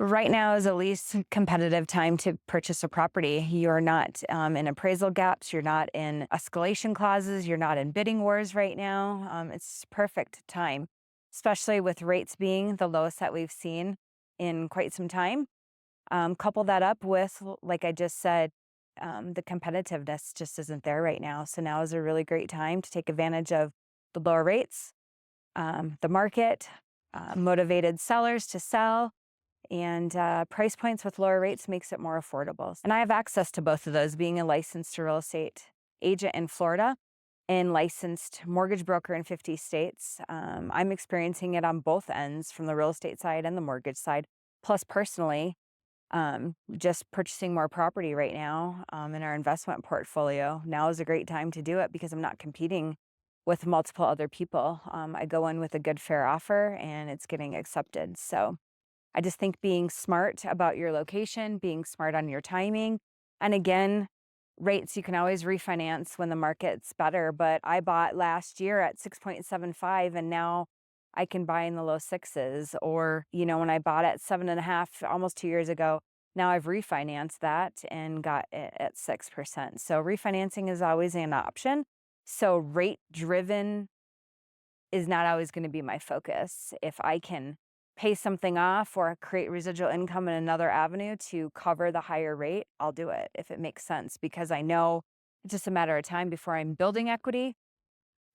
Right now is the least competitive time to purchase a property. You're not in appraisal gaps. You're not in escalation clauses. You're not in bidding wars right now. It's perfect time, especially with rates being the lowest that we've seen in quite some time. Couple that up with, like I just said, the competitiveness just isn't there right now. So now is a really great time to take advantage of the lower rates, the market, motivated sellers to sell, and price points with lower rates makes it more affordable. And I have access to both of those, being a licensed real estate agent in Florida and licensed mortgage broker in 50 states. I'm experiencing it on both ends, from the real estate side and the mortgage side. Plus, personally, just purchasing more property right now in our investment portfolio. Now is a great time to do it because I'm not competing with multiple other people. I go in with a good, fair offer and it's getting accepted. So I just think being smart about your location, being smart on your timing, and again, rates, you can always refinance when the market's better. But I bought last year at 6.75 and now I can buy in the low sixes. Or, when I bought at 7.5 almost 2 years ago, now I've refinanced that and got it at 6%. So refinancing is always an option. So rate driven is not always going to be my focus. If I can pay something off or create residual income in another avenue to cover the higher rate, I'll do it if it makes sense, because I know it's just a matter of time before I'm building equity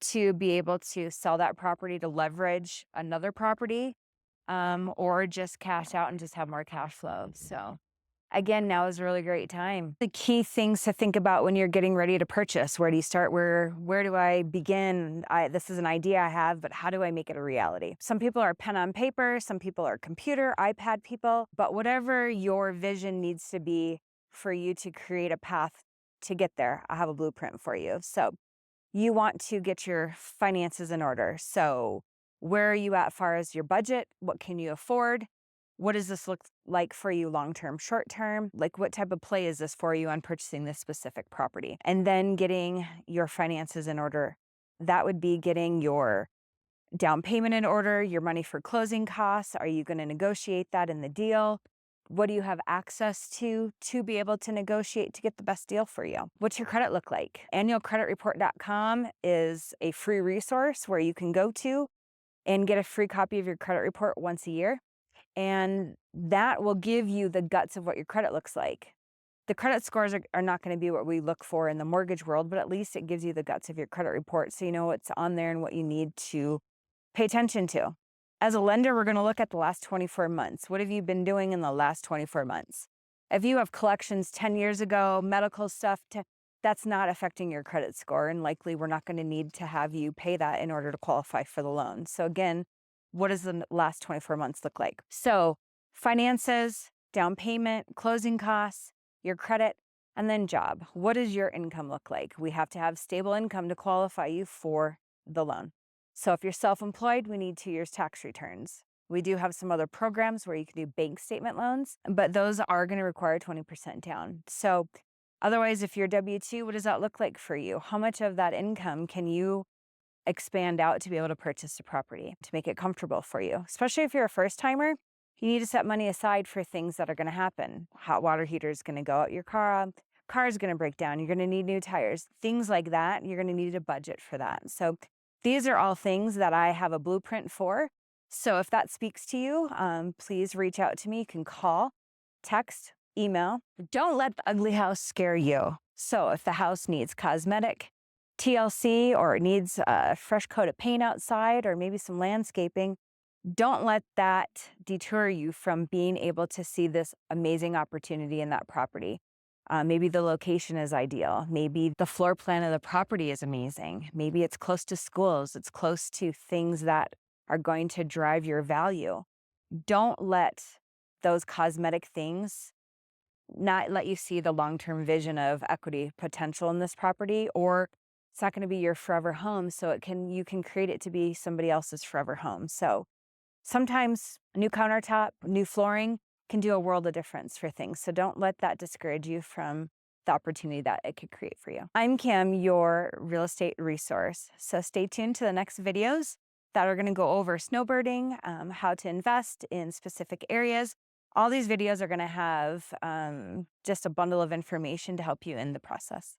to be able to sell that property to leverage another property, or just cash out and just have more cash flow. So again, now is a really great time. The key things to think about when you're getting ready to purchase: where do you start? Where do I begin? This is an idea I have, but how do I make it a reality? Some people are pen on paper, some people are computer, iPad people, but whatever your vision needs to be for you to create a path to get there, I have a blueprint for you. So you want to get your finances in order. So where are you at far as your budget? What can you afford? What does this look like for you long-term, short-term? Like, what type of play is this for you on purchasing this specific property? And then getting your finances in order. That would be getting your down payment in order, your money for closing costs. Are you going to negotiate that in the deal? What do you have access to be able to negotiate to get the best deal for you? What's your credit look like? Annualcreditreport.com is a free resource where you can go to and get a free copy of your credit report once a year. And that will give you the guts of what your credit looks like. The credit scores are not going to be what we look for in the mortgage world, but at least it gives you the guts of your credit report so you know what's on there and what you need to pay attention to. As a lender, we're going to look at the last 24 months. What have you been doing in the last 24 months? If you have collections 10 years ago, medical stuff, that's not affecting your credit score, and likely we're not going to need to have you pay that in order to qualify for the loan. So again, what does the last 24 months look like? So finances, down payment, closing costs, your credit, and then job. What does your income look like? We have to have stable income to qualify you for the loan. So if you're self-employed, we need 2 years tax returns. We do have some other programs where you can do bank statement loans, but those are going to require 20% down. So otherwise, if you're W-2, what does that look like for you? How much of that income can you expand out to be able to purchase a property to make it comfortable for you? Especially if you're a first timer, you need to set money aside for things that are going to happen. Hot water heater is going to go out your car. Car is going to break down. You're going to need new tires, things like that. You're going to need a budget for that. So these are all things that I have a blueprint for. So if that speaks to you, please reach out to me. You can call, text, email. Don't let the ugly house scare you. So if the house needs cosmetic, TLC, or it needs a fresh coat of paint outside, or maybe some landscaping, don't let that deter you from being able to see this amazing opportunity in that property. Maybe the location is ideal. Maybe the floor plan of the property is amazing. Maybe it's close to schools. It's close to things that are going to drive your value. Don't let those cosmetic things not let you see the long-term vision of equity potential in this property, or it's not going to be your forever home. So you can create it to be somebody else's forever home. So sometimes a new countertop, new flooring can do a world of difference for things. So don't let that discourage you from the opportunity that it could create for you. I'm Kim, your real estate resource. So stay tuned to the next videos that are going to go over snowbirding, how to invest in specific areas, All these videos are going to have just a bundle of information to help you in the process.